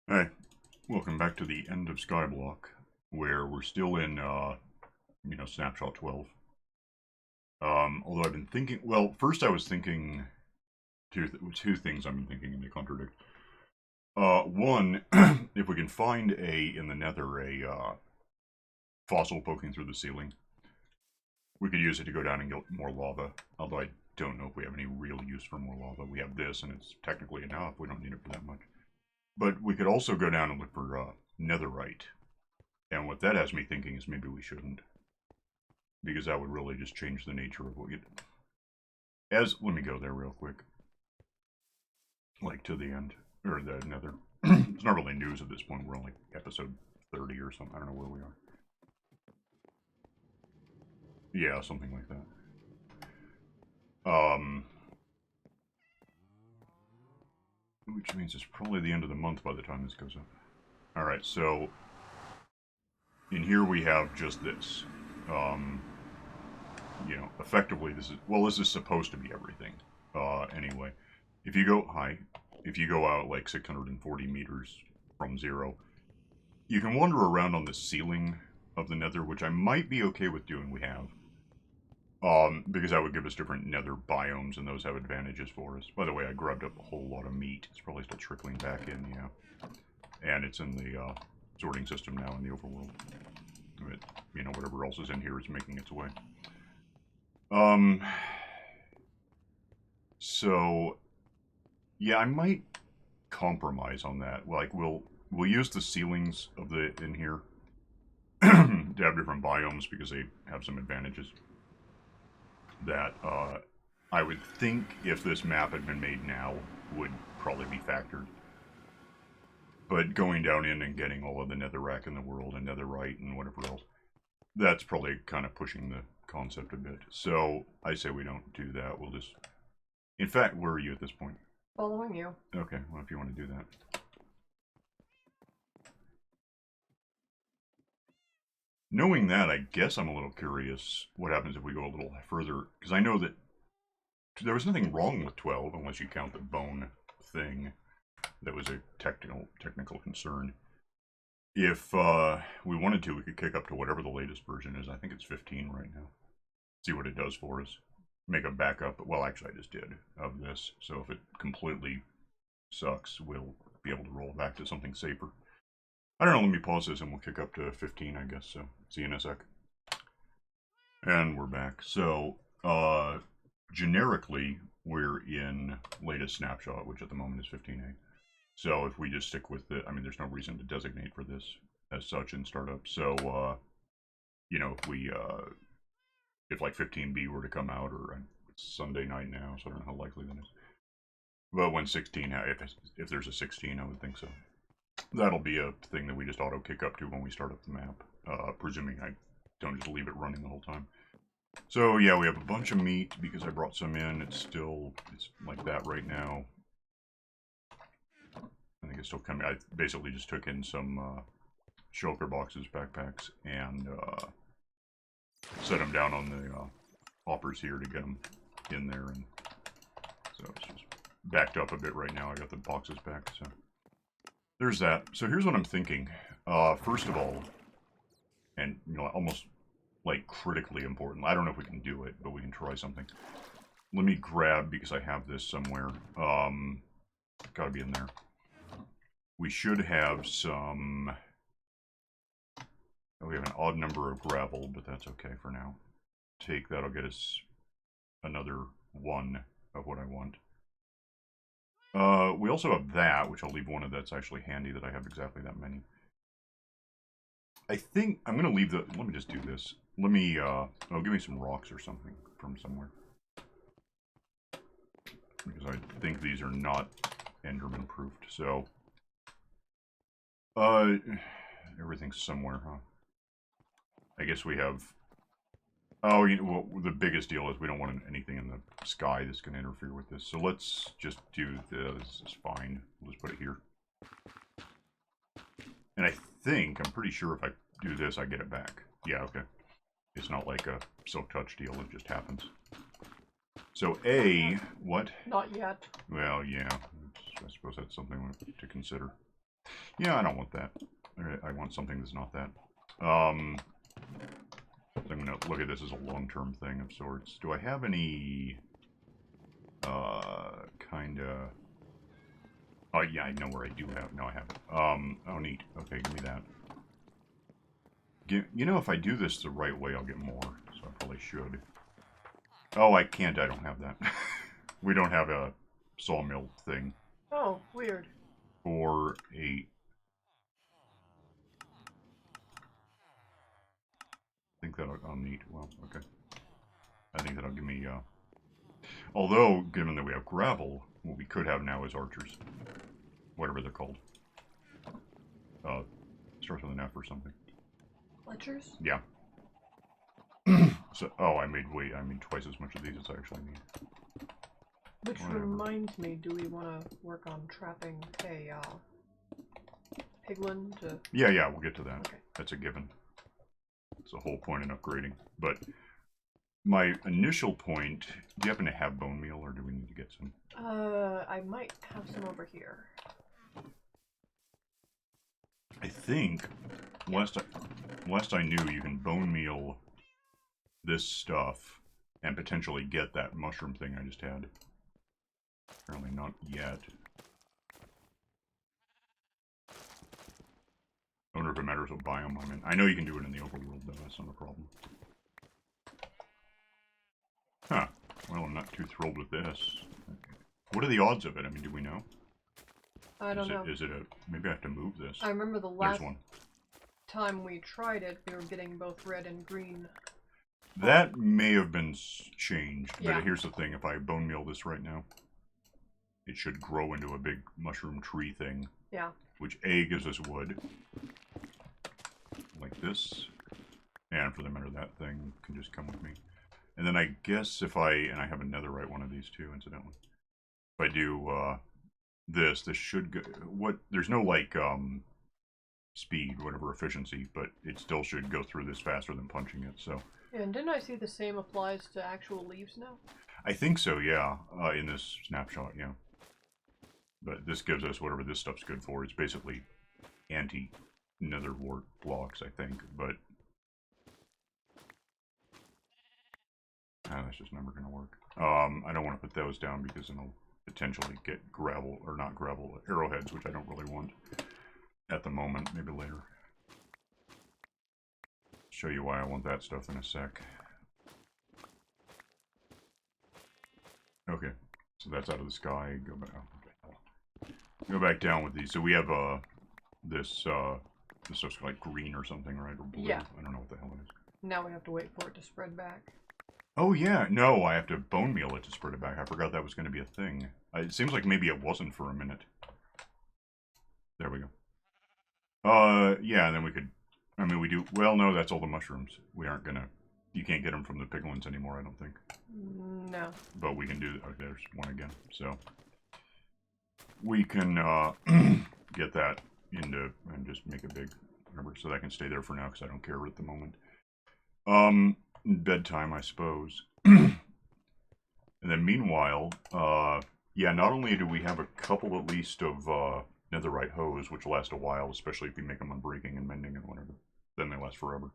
Hey, welcome back to the end of Skyblock, where we're still in, snapshot 12. Although I've been thinking, well, first I was thinking two things I've been thinking and they contradict. One, if we can find in the nether, fossil poking through the ceiling, we could use it to go down and get more lava, although I don't know if we have any real use for more lava. We have this, and it's technically enough. We don't need it for that much. But we could also go down and look for netherite. And what that has me thinking is maybe we shouldn't. Because that would really just change the nature of what we get. Let me go there real quick. Like to the end. Or the nether. It's not really news at this point. We're on like episode 30 or something. I don't know where we are. Yeah, something like that. Which means it's probably the end of the month by the time this goes up. Alright, so in here we have just this. Effectively this is supposed to be everything. Anyway, if you go out like 640 meters from zero, you can wander around on the ceiling of the nether, which I might be okay with doing. We have. Because that would give us different nether biomes, and those have advantages for us. By the way, I grabbed up a whole lot of meat. It's probably still trickling back in, yeah. And it's in the sorting system now in the overworld. But, whatever else is in here is making its way. So, yeah, I might compromise on that. Like, we'll use the ceilings of in here to have different biomes because they have some advantages that I would think if this map had been made now would probably be factored. But going down in and getting all of the netherrack in the world and netherite and whatever else, that's probably kind of pushing the concept a bit. So I say we don't do that. We'll just... In fact, where are you at this point? Following you. Okay, well, if you want to do that. Knowing that, I guess I'm a little curious what happens if we go a little further, because I know that there was nothing wrong with 12, unless you count the bone thing. That was a technical concern. If we wanted to, we could kick up to whatever the latest version is. I think it's 15 right now. See what it does for us. Make a backup. Well, actually, I just did of this. So if it completely sucks, we'll be able to roll back to something safer. I don't know. Let me pause this and we'll kick up to 15, I guess. So see you in a sec. And we're back. So generically, we're in laytest snapshot, which at the moment is 15A. So if we just stick with it, I mean, there's no reason to designate for this as such in startup. So, if like 15B were to come out, or it's Sunday night now, so I don't know how likely that is. But when 16, if there's a 16, I would think so. That'll be a thing that we just auto kick up to when we start up the map, presuming I don't just leave it running the whole time. So yeah, we have a bunch of meat because I brought some in. It's like that right now. I think it's still coming. I basically just took in some shulker boxes, backpacks, and set them down on the hoppers here to get them in there. And so it's just backed up a bit right now. I got the boxes back, so there's that. So here's what I'm thinking. First of all, and almost like critically important. I don't know if we can do it, but we can try something. Let me grab, because I have this somewhere. Gotta be in there. We should have some... We have an odd number of gravel, but that's okay for now. That'll get us another one of what I want. We also have that, which I'll leave one of that's actually handy, that I have exactly that many. I think I'm going to leave let me just do this. Let me, give me some rocks or something from somewhere. Because I think these are not Enderman proofed, so... everything's somewhere, huh? I guess we have... Oh, well, the biggest deal is we don't want anything in the sky that's going to interfere with this. So let's just do this. Is fine. We'll just put it here. And I'm pretty sure if I do this, I get it back. Yeah, okay. It's not like a silk touch deal. It just happens. So what? Not yet. Well, yeah. I suppose that's something to consider. Yeah, I don't want that. I want something that's not that. So I'm gonna look at this as a long-term thing of sorts. Do I have any... kinda... Oh, yeah, I know where I do have... No, I haven't. Oh, neat. Okay, give me that. You know, if I do this the right way, I'll get more. So I probably should. Oh, I can't. I don't have that. We don't have a sawmill thing. Oh, weird. 4, 8... I think that'll... Oh, neat. Well, okay. I think that'll give me, although, given that we have gravel, what we could have now is archers. Whatever they're called. Starts with an F or something. Fletchers? Yeah. So, oh, I made twice as much of these as I actually need. Which Whatever. reminds me, do we want to work on trapping a piglin to... Yeah, we'll get to that. Okay. That's a given. It's the whole point in upgrading. But my initial point, do you happen to have bone meal, or do we need to get some? I might have some over here. I think, last I knew, you can bone meal this stuff and potentially get that mushroom thing I just had. Apparently not yet. I wonder if it matters what biome I'm in. I know you can do it in the overworld, though. That's not a problem. Huh. Well, I'm not too thrilled with this. Okay. What are the odds of it? I mean, do we know? I don't know. Is it a... Maybe I have to move this. I remember the last There's one. time we tried it, we were getting both red and green. That may have been changed, Yeah. but here's the thing. If I bone meal this right now, it should grow into a big mushroom tree thing. Yeah. Which A, gives us wood. Like this. And for the matter, that thing can just come with me. And then I guess if and I have a netherite one of these too, incidentally. If I do this should go... There's no, like, speed, whatever efficiency, but it still should go through this faster than punching it, so... Yeah, and didn't I see the same applies to actual leaves now? I think so, yeah, in this snapshot, yeah. But this gives us whatever this stuff's good for. It's basically anti-nether wart blocks, I think, but... that's just never going to work. I don't want to put those down because then I'll potentially get gravel, or not gravel, arrowheads, which I don't really want at the moment, maybe later. Show you why I want that stuff in a sec. Okay, so that's out of the sky. Go back. Oh, go back down with these. So we have this stuff's like green or something, right? Or blue. Yeah. I don't know what the hell it is. Now we have to wait for it to spread back. Oh yeah, no, I have to bone meal it to spread it back. I forgot that was going to be a thing. It seems like maybe it wasn't for a minute. There we go. Yeah, and then we could... I mean, we do... Well, no, that's all the mushrooms. We aren't gonna... You can't get them from the piglins anymore, I don't think. No. But we can do... Okay, there's one again. So, we can get that into... And just make it big. Whatever, so that can stay there for now, because I don't care at the moment. Bedtime, I suppose. And then meanwhile, yeah, not only do we have a couple at least of netherite hose, which last a while, especially if you make them unbreaking and mending and whatever. Then they last forever.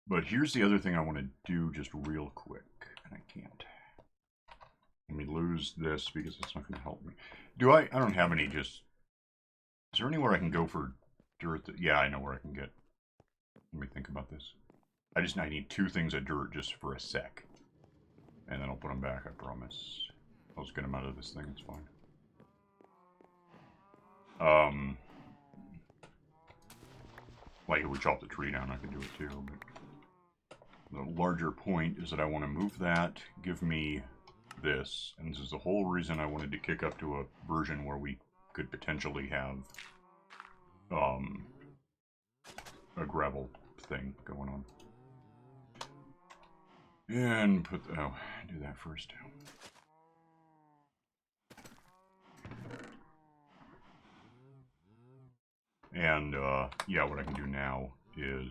But here's the other thing I want to do just real quick, and I can't. Let me lose this because it's not going to help me. I don't have any just... Is there anywhere I can go for dirt? Yeah, I know where I can get. Let me think about this. I need 2 things of dirt just for a sec. And then I'll put them back, I promise. I'll just get them out of this thing, it's fine. Like if we chop the tree down, I could do it too, but... The larger point is that I want to move that, give me this, and this is the whole reason I wanted to kick up to a version where we could potentially have, a gravel thing going on. And put, do that first. And, yeah, what I can do now is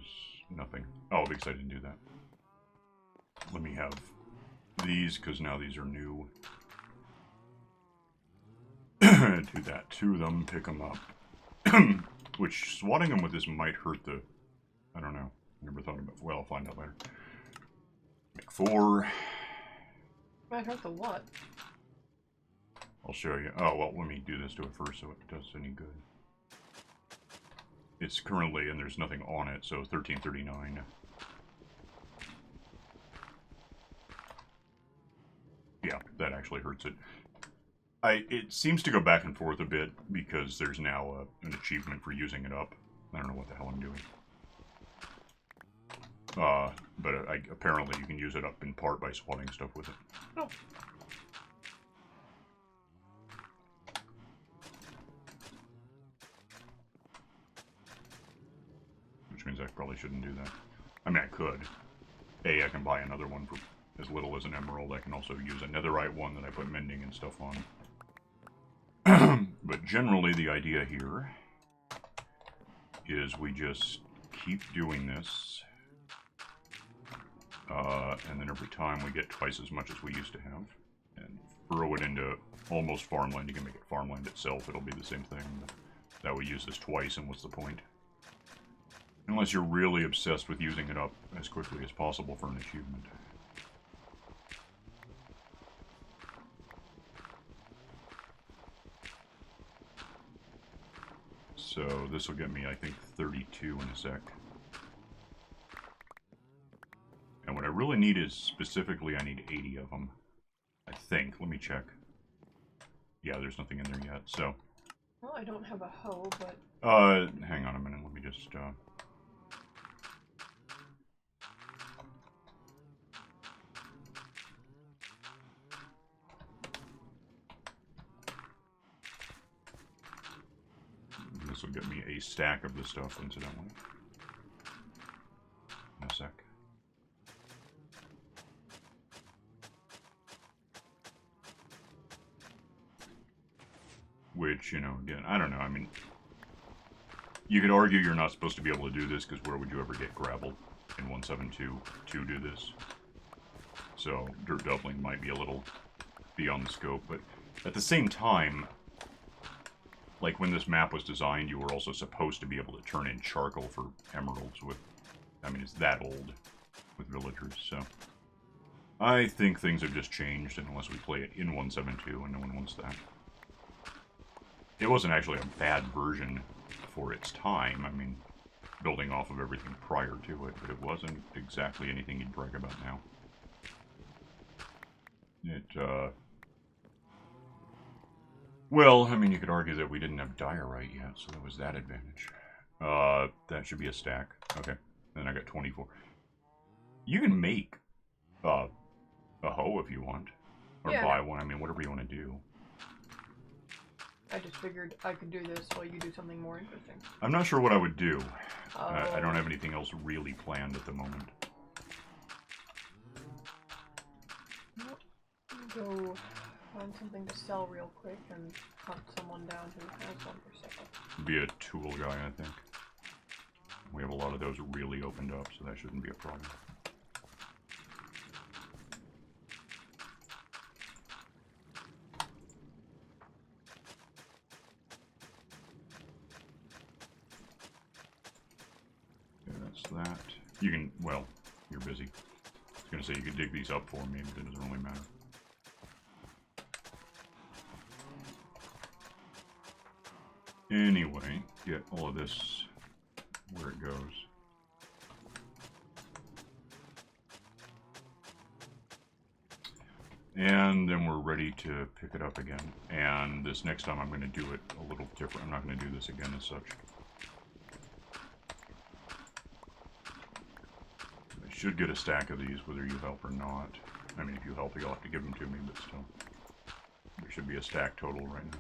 nothing. Oh, because I didn't do that. Let me have these, because now these are new. Do that to them, pick them up, Which, swatting them with this might hurt the... I don't know. Never thought about... Well, I'll find out later. Make 4. Might hurt the what? I'll show you. Oh, well, let me do this to it first so it does any good. It's currently, and there's nothing on it, so 1339. Yeah, that actually hurts it. It seems to go back and forth a bit because there's now an achievement for using it up. I don't know what the hell I'm doing. But apparently you can use it up in part by swatting stuff with it. Oh. Which means I probably shouldn't do that. I mean, I could. I can buy another one for as little as an emerald. I can also use a netherite one that I put mending and stuff on. But generally, the idea here is we just keep doing this. And then every time we get twice as much as we used to have. And throw it into almost farmland. You can make it farmland itself. It'll be the same thing. That we use this twice, and what's the point? Unless you're really obsessed with using it up as quickly as possible for an achievement. So this will get me, I think, 32 in a sec. And what I really need is, specifically, I need 80 of them. I think. Let me check. Yeah, there's nothing in there yet, so... Well, I don't have a hoe, but... hang on a minute, let me just, This will get me a stack of this stuff, incidentally. In a sec. Which, you know, again, I don't know, I mean... You could argue you're not supposed to be able to do this, because where would you ever get gravel in 1.7.2 to do this? So, dirt doubling might be a little beyond the scope, but at the same time... Like, when this map was designed, you were also supposed to be able to turn in charcoal for emeralds with... I mean, it's that old with villagers, so... I think things have just changed, unless we play it in 1.7.2, and no one wants that. It wasn't actually a bad version for its time, I mean, building off of everything prior to it, but it wasn't exactly anything you'd brag about now. Well, I mean, you could argue that we didn't have diorite yet, so that was that advantage. That should be a stack. Okay, then I got 24. You can make a hoe if you want, or buy one. I mean, whatever you want to do. I just figured I could do this while you do something more interesting. I'm not sure what I would do. I don't have anything else really planned at the moment. Nope. Go find something to sell real quick and hunt someone down who has one for sale. Be a tool guy, I think. We have a lot of those really opened up, so that shouldn't be a problem. Okay, that's that. You can, well, you're busy. I was going to say you could dig these up for me, but it doesn't really matter. Anyway, get all of this where it goes. And then we're ready to pick it up again. And this next time I'm going to do it a little different. I'm not going to do this again as such. I should get a stack of these whether you help or not. I mean, if you help, you'll have to give them to me, but still. There should be a stack total right now.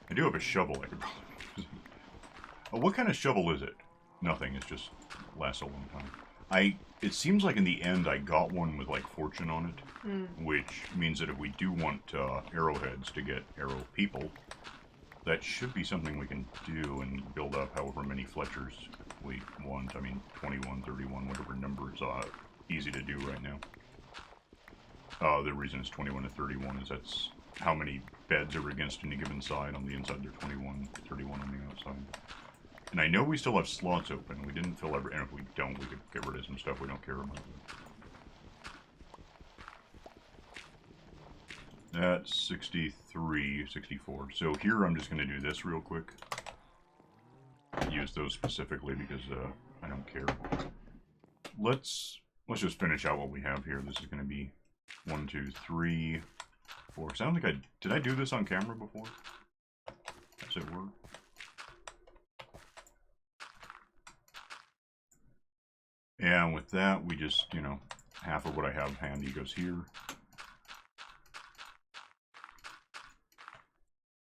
I do have a shovel I could probably use. Oh, what kind of shovel is it? Nothing, it just lasts a long time. It seems like in the end I got one with like fortune on it, which means that if we do want arrowheads to get arrow people, that should be something we can do and build up however many Fletchers we want. I mean, 21, 31, whatever number is easy to do right now. The reason it's 21 to 31 is that's how many beds are against any given side. On the inside, they're 21, 31 on the outside. And I know we still have slots open. We didn't fill every... And if we don't, we could get rid of some stuff we don't care about. That's 63, 64. So here I'm just going to do this real quick. Use those specifically because I don't care. Let's just finish out what we have here. This is going to be 1, 2, 3, 4. I don't think did I do this on camera before? Does it work? And with that, we just, you know, half of what I have handy goes here.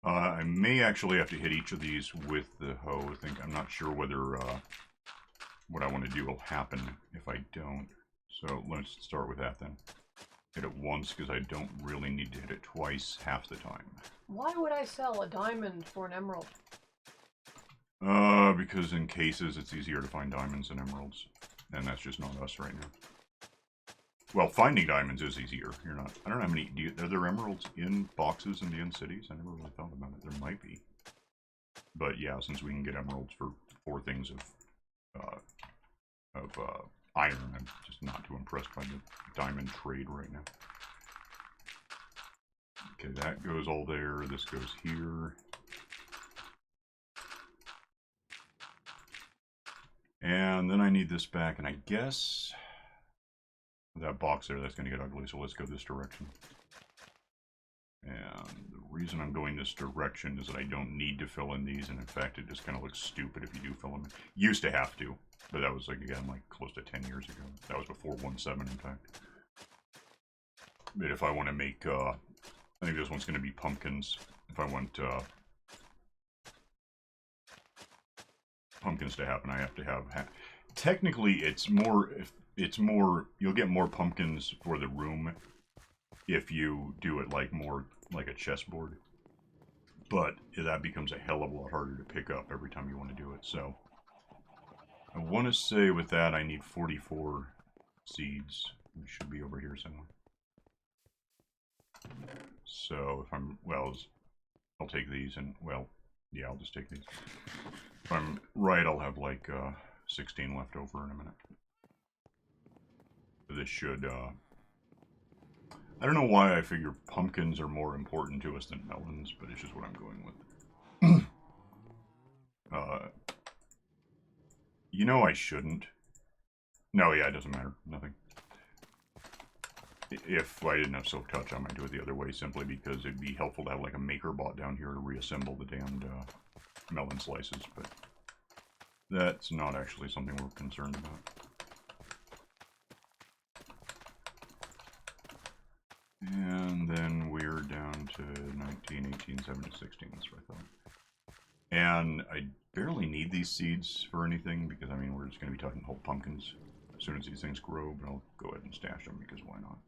I may actually have to hit each of these with the hoe. I'm not sure whether what I want to do will happen if I don't. So let's start with that then. Hit it once because I don't really need to hit it twice half the time. Why would I sell a diamond for an emerald? Because in cases it's easier to find diamonds than emeralds. And that's just not us right now. Well, finding diamonds is easier. You're not... I don't know how many... are there emeralds in boxes in the end cities? I never really thought about it. There might be. But yeah, since we can get emeralds for 4 things of iron, I'm just not too impressed by the diamond trade right now. Okay, that goes all there. This goes here. And then I need this back, and I guess... that box there, that's going to get ugly, so let's go this direction. And the reason I'm going this direction is that I don't need to fill in these, and in fact it just kind of looks stupid if you do fill them in. Used to have to, but that was, like, again, like close to 10 years ago. That was before 1.7, in fact. But if I want to make, I think this one's going to be pumpkins. If I want pumpkins to happen, I have to have... Technically, it's more... you'll get more pumpkins for the room if you do it like more like a chessboard. But that becomes a hell of a lot harder to pick up every time you want to do it. So I want to say with that I need 44 seeds. It should be over here somewhere. So if I'm, well, I'll take these and, well, yeah, I'll just take these. If I'm right, I'll have like 16 left over in a minute. This should, I don't know why I figure pumpkins are more important to us than melons, but it's just what I'm going with. You know I shouldn't. No, yeah, it doesn't matter. Nothing. If I didn't have Silk Touch, I might do it the other way, simply because it'd be helpful to have like a maker bot down here to reassemble the damned melon slices, but that's not actually something we're concerned about. And then we're down to 19, 18, 17, 16, that's what I thought. And I barely need these seeds for anything, because, I mean, we're just going to be talking whole pumpkins as soon as these things grow, but I'll go ahead and stash them, because why not?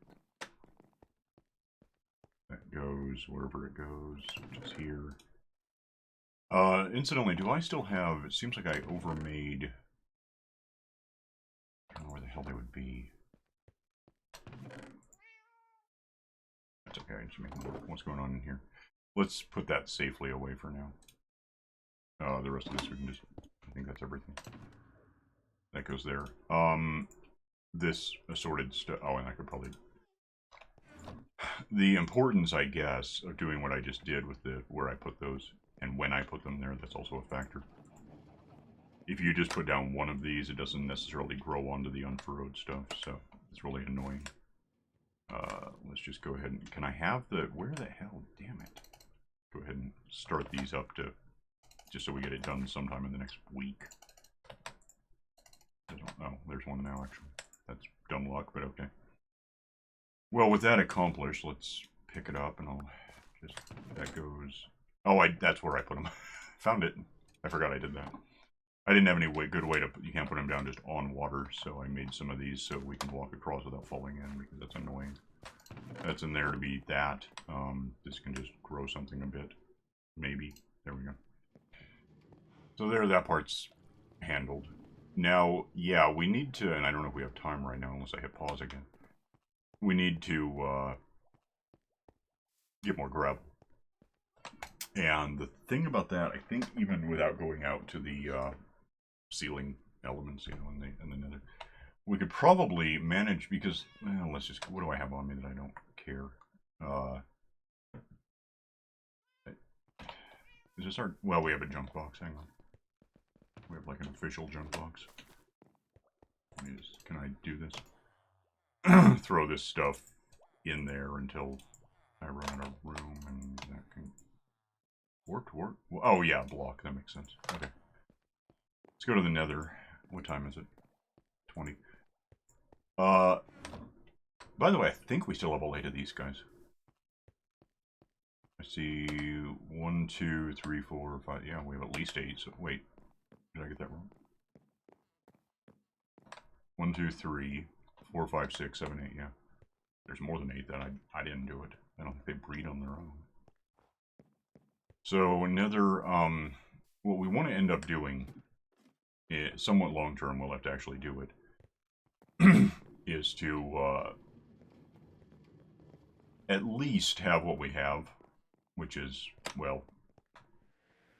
That goes wherever it goes, which is here. Incidentally, do I still have... It seems like I overmade... I don't know where the hell they would be. That's okay, I just make what's going on in here. Let's put that safely away for now. The rest of this we can just... I think that's everything. That goes there. This assorted stuff... Oh, and I could probably... The importance, I guess, of doing what I just did with the where I put those and when I put them there, that's also a factor. If you just put down one of these, it doesn't necessarily grow onto the unfurrowed stuff, so it's really annoying. Let's just go ahead and... Can I have the... Where the hell? Damn it. Go ahead and start these up to... Just so we get it done sometime in the next week. Oh, there's one now, actually. That's dumb luck, but okay. Well, with that accomplished, let's pick it up and I'll just... That goes... Oh, that's where I put them. Found it. I forgot I did that. I didn't have any good way to... You can't put them down just on water, so I made some of these so we can walk across without falling in, because that's annoying. That's in there to be that. This can just grow something a bit. Maybe. There we go. So there, that part's handled. Now, yeah, we need to... And I don't know if we have time right now, unless I hit pause again. we need to get more gravel. And the thing about that, I think, even without going out to the ceiling elements, you know, in the nether, we could probably manage because, well, let's just, what do I have on me that I don't care? Is this our, well, we have a junk box, hang on. We have like an official junk box. Let me just, can I do this? Throw this stuff in there until I run out of room and that can work. Oh yeah, block, that makes sense. Okay. Let's go to the nether. What time is it? 20. By the way, I think we still have all 8 of these guys. I see 1, 2, 3, 4, 5. Yeah, we have at least 8. So wait, did I get that wrong? 1, 2, 3, 4, 5, 6, 7, 8. Yeah, there's more than 8. Then I didn't do it. I don't think they breed on their own. So another what we want to end up doing, is, somewhat long term, we'll have to actually do it, is to at least have what we have, which is, well,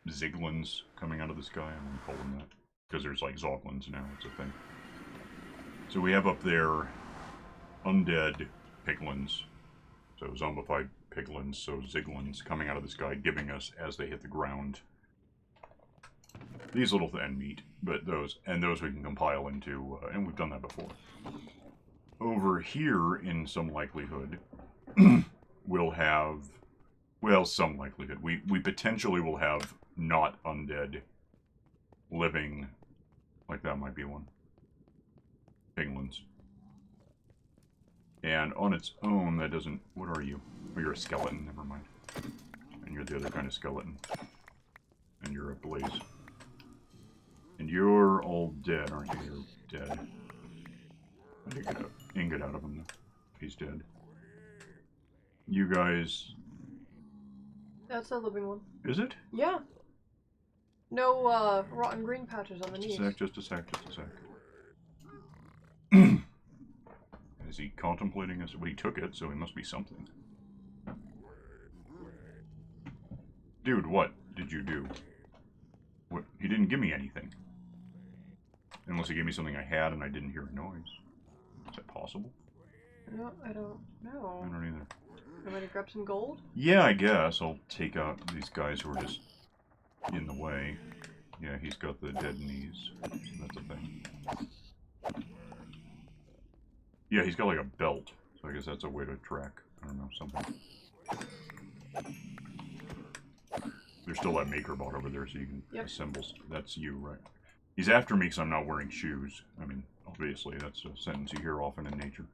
Ziglins coming out of the sky. I'm calling that because there's like Zoglins now. It's a thing. So we have up there undead piglins, so zombified piglins, so Ziglins coming out of the sky, giving us as they hit the ground these little and meat, but those we can compile into, and we've done that before. Over here, in some likelihood, we'll have, well, some likelihood. We potentially will have not undead living, like that might be one, piglins. And on its own, that doesn't, what are you? Oh, you're a skeleton, never mind. And you're the other kind of skeleton. And you're a blaze. And you're all dead, aren't you? You're dead. I did get an ingot out of him, though. He's dead. You guys... That's a living one. Is it? Yeah. No, rotten green patches on the knees. Just a sec. Is he contemplating us? Well, he took it, so he must be something. Dude, what did you do? What? He didn't give me anything. Unless he gave me something I had and I didn't hear a noise. Is that possible? No, I don't know. I don't either. You want me to grab some gold? Yeah, I guess. I'll take out these guys who are just in the way. Yeah, he's got the dead knees. So that's a thing. Yeah, he's got like a belt. So I guess that's a way to track, I don't know, something. There's still that maker bot over there so you can assemble. That's you, right? He's after me because I'm not wearing shoes. I mean, obviously, that's a sentence you hear often in nature.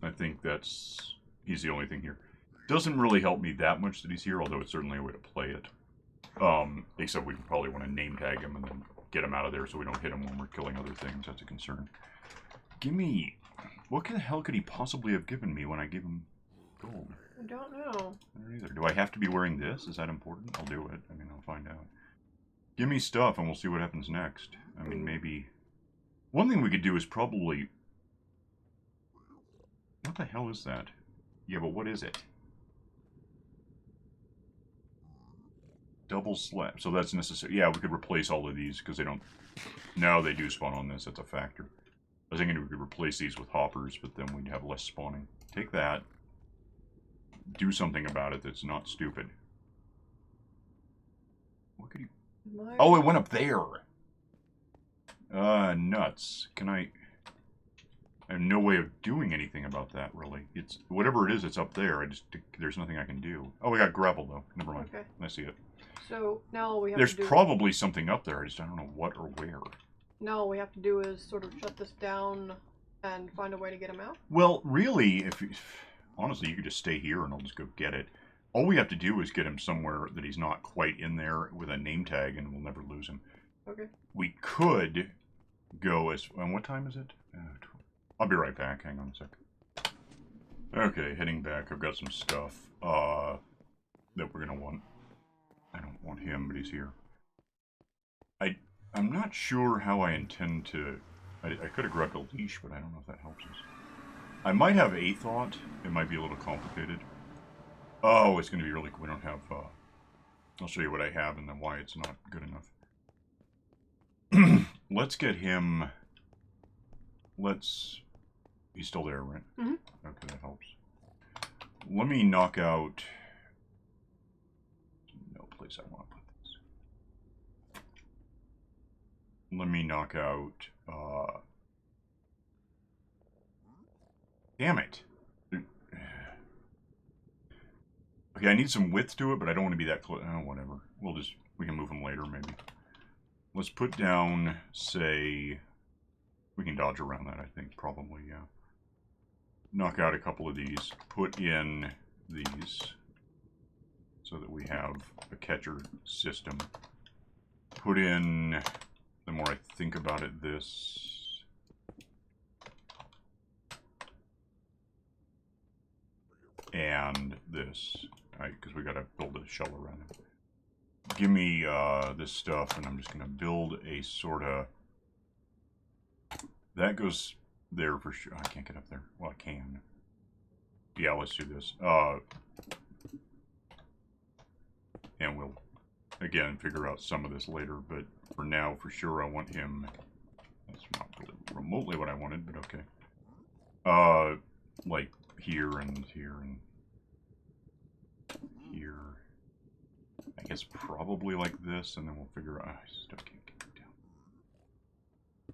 I think that's... he's the only thing here. Doesn't really help me that much that he's here, although it's certainly a way to play it. Except we probably want to name tag him and then get him out of there so we don't hit him when we're killing other things. That's a concern. Give me... what the hell could he possibly have given me when I gave him gold? I don't know. I don't either. Do I have to be wearing this? Is that important? I'll do it. I mean, I'll find out. Give me stuff and we'll see what happens next. I mean, maybe... one thing we could do is probably... what the hell is that? Yeah, but what is it? Double slab. So that's necessary. Yeah, we could replace all of these because they don't... no, they do spawn on this. That's a factor. I was thinking we could replace these with hoppers, but then we'd have less spawning. Take that. Do something about it that's not stupid. What could you... oh, it went up there! Nuts. Can I... I have no way of doing anything about that, really. It's... whatever it is, it's up there. I just... there's nothing I can do. Oh, we got gravel, though. Never mind. Okay. I see it. So, now all we have there's to do... probably something up there. I just don't know what or where. Now all we have to do is sort of shut this down and find a way to get him out? Well, really, if... honestly, you could just stay here and I'll just go get it. All we have to do is get him somewhere that he's not quite in there with a name tag and we'll never lose him. Okay. We could go as... and what time is it? I'll be right back. Hang on a sec. Okay, heading back. I've got some stuff that we're going to want. I don't want him, but he's here. I'm not sure how I intend to... I could have grabbed a leash, but I don't know if that helps us. I might have a thought. It might be a little complicated. Oh, it's going to be really cool. We don't have... I'll show you what I have and then why it's not good enough. Let's get him... Let's... He's still there, right? Mm-hmm. Okay, that helps. Let me knock out... No place I want to put this. Let me knock out... Damn it. Okay, I need some width to it, but I don't want to be that close. Oh, whatever. We can move them later, maybe. Let's put down, say... We can dodge around that, I think, probably, yeah. Knock out a couple of these. Put in these. So that we have a catcher system. Put in, the more I think about it, this... And this, because we gotta build a shell around it. Give me this stuff, and I'm just gonna build a sort of... That goes there for sure. I can't get up there. Well, I can. Yeah, let's do this. And we'll, again, figure out some of this later, but for now, for sure, I want him... That's not really remotely what I wanted, but okay. Like... here and here and here. I guess probably like this, and then we'll figure out... I still can't get it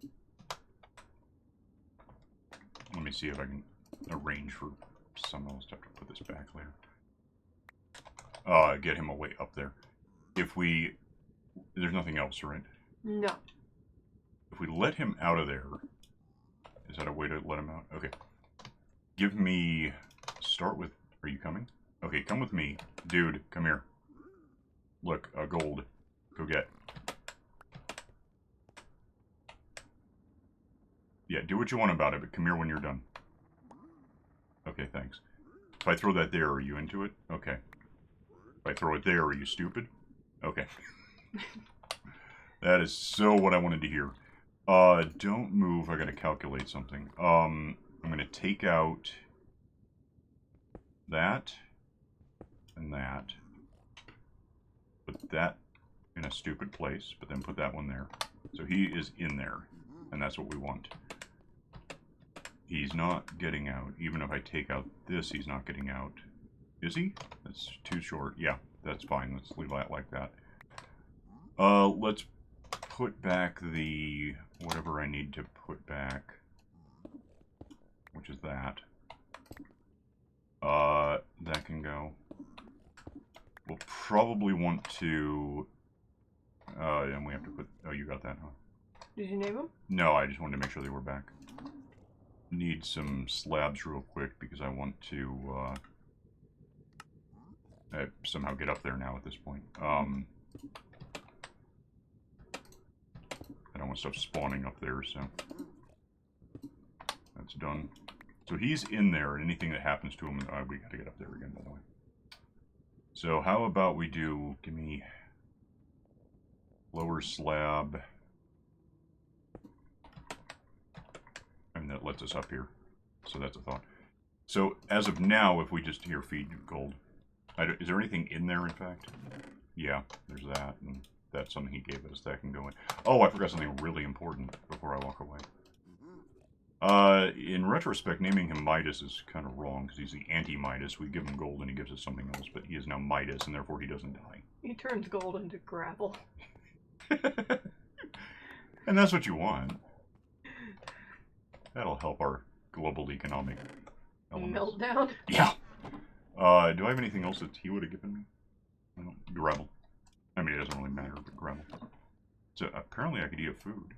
down. Let me see if I can arrange for some of us to have to put this back later. Get him away up there. If we... There's nothing else, right? No. If we let him out of there... Is that a way to let him out? Okay. Give me... Start with... Are you coming? Okay, come with me. Dude, come here. Look, gold. Go get. Yeah, do what you want about it, but come here when you're done. Okay, thanks. If I throw that there, are you into it? Okay. If I throw it there, are you stupid? Okay. That is so what I wanted to hear. Don't move. I gotta calculate something. I'm gonna take out that and that. Put that in a stupid place, but then put that one there. So he is in there, and that's what we want. He's not getting out. Even if I take out this, he's not getting out. Is he? That's too short. Yeah, that's fine. Let's leave that like that. Let's put back the whatever I need to put back, which is that. That can go. We'll probably want to, and we have to put, oh, you got that, huh? Did you name them? No, I just wanted to make sure they were back. Need some slabs real quick because I want to, somehow get up there now at this point. I don't want stuff spawning up there, so that's done. So he's in there, and anything that happens to him, we gotta get up there again, by the way. So how about we do, give me lower slab, and that lets us up here. So that's a thought. So as of now, if we just here feed gold, is there anything in there, in fact? Yeah, there's that, and that's something he gave us. That can go in. Oh, I forgot something really important before I walk away. In retrospect, naming him Midas is kind of wrong, because he's the anti-Midas. We give him gold and he gives us something else, but he is now Midas, and therefore he doesn't die. He turns gold into gravel. And that's what you want. That'll help our global economic elements. Meltdown? Yeah. Do I have anything else that he would have given me? Well, gravel. I mean, it doesn't really matter, but gravel. So apparently I could eat a food.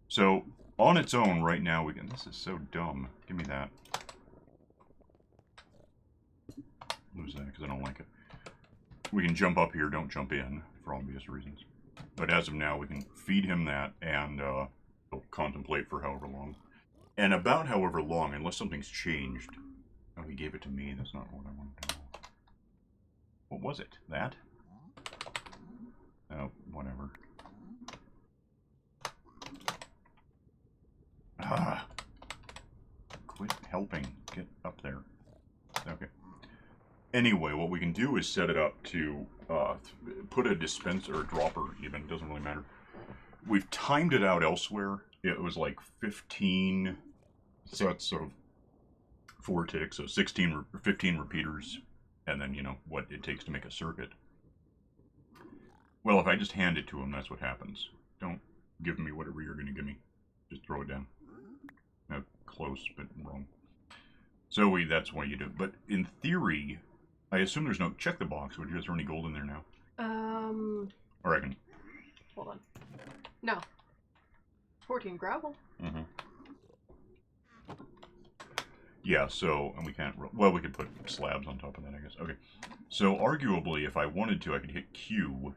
So, on its own right now, we can... This is so dumb. Give me that. Lose that, because I don't like it. We can jump up here, don't jump in, for obvious reasons. But as of now, we can feed him that, and he'll contemplate for however long. And about however long, unless something's changed. Oh, he gave it to me. That's not what I wanted to know. What was it? That? Oh, whatever. Ah. helping. Get up there. Okay. Anyway, what we can do is set it up to put a dispenser or dropper even. Doesn't really matter. We've timed it out elsewhere. It was like 15 sets of 4 ticks, so 15 repeaters, and then, you know, what it takes to make a circuit. Well, if I just hand it to him, that's what happens. Don't give me whatever you're going to give me. Just throw it down. Close, but wrong. So that's why you do it. But in theory, I assume there's no... Check the box. Would you throw any gold in there now? Or I can... Hold on. No. 14 gravel. Mm-hmm. Yeah, so... And we can't... Well, we could put slabs on top of that, I guess. Okay. So, arguably, if I wanted to, I could hit Q.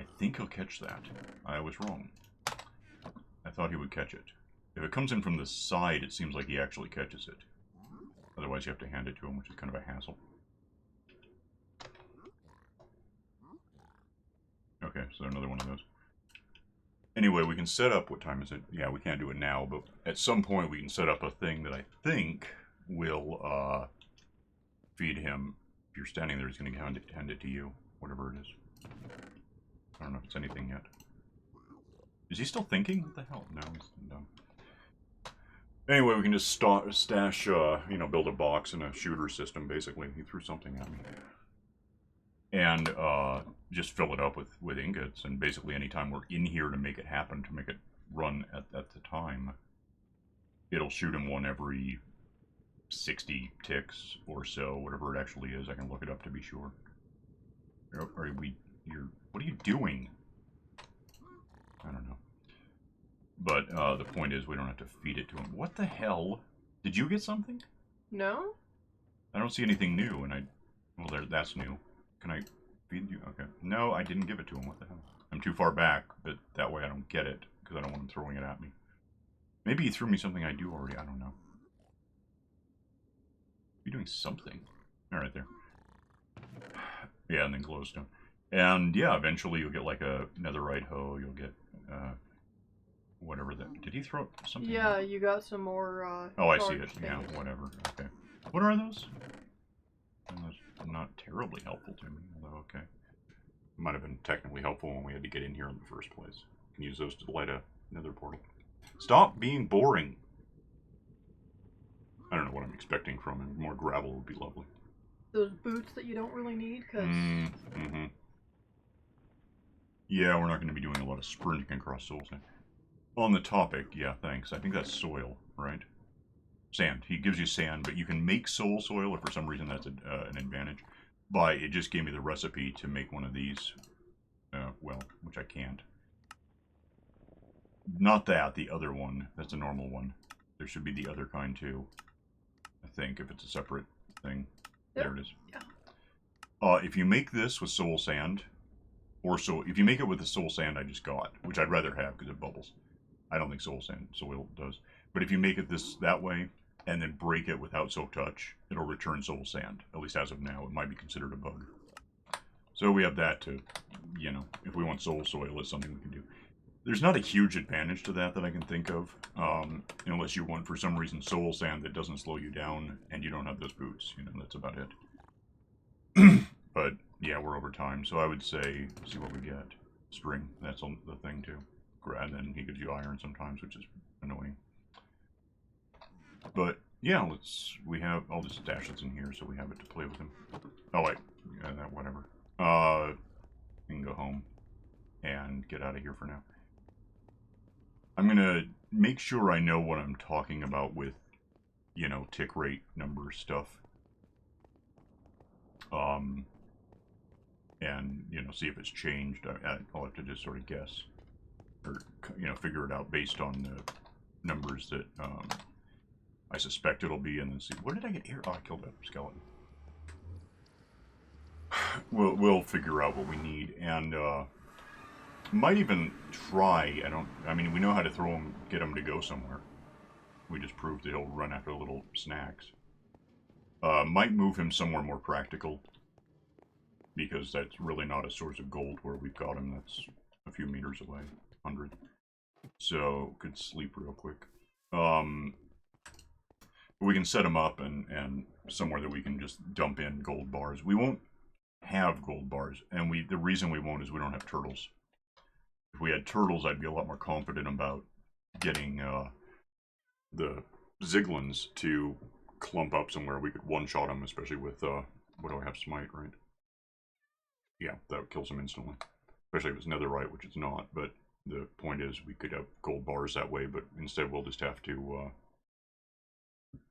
I think he'll catch that. I was wrong. I thought he would catch it. If it comes in from the side, it seems like he actually catches it. Otherwise, you have to hand it to him, which is kind of a hassle. Okay, so another one of those. Anyway, we can set up... What time is it? Yeah, we can't do it now, but at some point we can set up a thing that I think will feed him. If you're standing there, he's going to hand it to you, whatever it is. I don't know if it's anything yet. Is he still thinking? What the hell? No, he's done. Anyway, we can just stash, you know, build a box and a shooter system, basically. He threw something at me. And just fill it up with ingots. And basically, anytime we're in here to make it happen, to make it run at the time, it'll shoot him one every 60 ticks or so, whatever it actually is. I can look it up to be sure. What are you doing? I don't know. But the point is, we don't have to feed it to him. What the hell? Did you get something? No? I don't see anything new, and well, that's new. Can I feed you? Okay. No, I didn't give it to him. What the hell? I'm too far back, but that way I don't get it, because I don't want him throwing it at me. Maybe he threw me something I do already. I don't know. You're doing something. All right, there. Yeah, and then glowstone. And yeah, eventually you'll get like a netherite hoe. You'll get whatever that. Did he throw something? Yeah, you got some more. Oh, I see it. Yeah, whatever. Okay. What are those? Those are not terribly helpful to me, although okay. Might have been technically helpful when we had to get in here in the first place. Can use those to light a nether portal. Stop being boring. I don't know what I'm expecting from him. More gravel would be lovely. Those boots that you don't really need, because... Yeah, we're not going to be doing a lot of sprinting across souls. On the topic, yeah, thanks. I think that's soil, right? Sand. He gives you sand, but you can make soul soil, if for some reason that's an advantage. It just gave me the recipe to make one of these. Well, which I can't. Not that, the other one. That's a normal one. There should be the other kind too. I think, if it's a separate thing. Yep. There it is. Yeah. If you make this with soul sand, if you make it with the soul sand I just got, which I'd rather have because it bubbles. I don't think soil does. But if you make it that way, and then break it without silk touch, it'll return soul sand. At least as of now, it might be considered a bug. So we have that to, you know, if we want soul soil, it's something we can do. There's not a huge advantage to that I can think of, unless you want, for some reason, soul sand that doesn't slow you down, and you don't have those boots. You know, that's about it. But, yeah, we're over time, so I would say, see what we get. String, that's the thing, too. And then he gives you iron sometimes, which is annoying. But, yeah, I'll just stash this in here so we have it to play with him. Oh, wait, whatever. We can go home and get out of here for now. I'm going to make sure I know what I'm talking about with, you know, tick rate number stuff. And, you know, see if it's changed. I'll have to just sort of guess. Or, you know, figure it out based on the numbers that I suspect it'll be, and then see. What did I get here? Oh, I killed a skeleton. We'll figure out what we need, and might even try. I mean, we know how to get him to go somewhere. We just proved that he'll run after little snacks. Might move him somewhere more practical, because that's really not a source of gold where we've got him. That's a few meters away, 100. So could sleep real quick. we can set them up and somewhere that we can just dump in gold bars. We won't have gold bars, and the reason we won't is we don't have turtles. If we had turtles, I'd be a lot more confident about getting the Ziglins to clump up somewhere. We could one-shot them, especially with, what do I have, Smite, right? Yeah, that kills them instantly. Especially if it's Netherite, which it's not, but the point is we could have gold bars that way, but instead we'll just have to,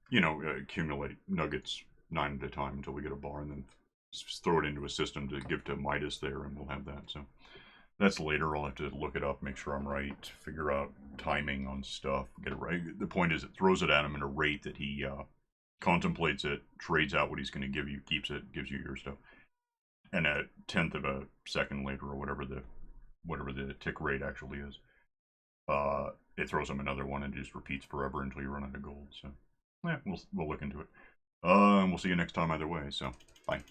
you know, accumulate nuggets 9 at a time until we get a bar, and then throw it into a system to give to Midas there, and we'll have that, so... That's later. I'll have to look it up, make sure I'm right, figure out timing on stuff, get it right. The point is, it throws it at him at a rate that he contemplates it, trades out what he's going to give you, keeps it, gives you your stuff, and a 1/10 of a second later, or whatever the tick rate actually is, it throws him another one and just repeats forever until you run out of gold. So, yeah, we'll look into it. We'll see you next time either way. So, bye.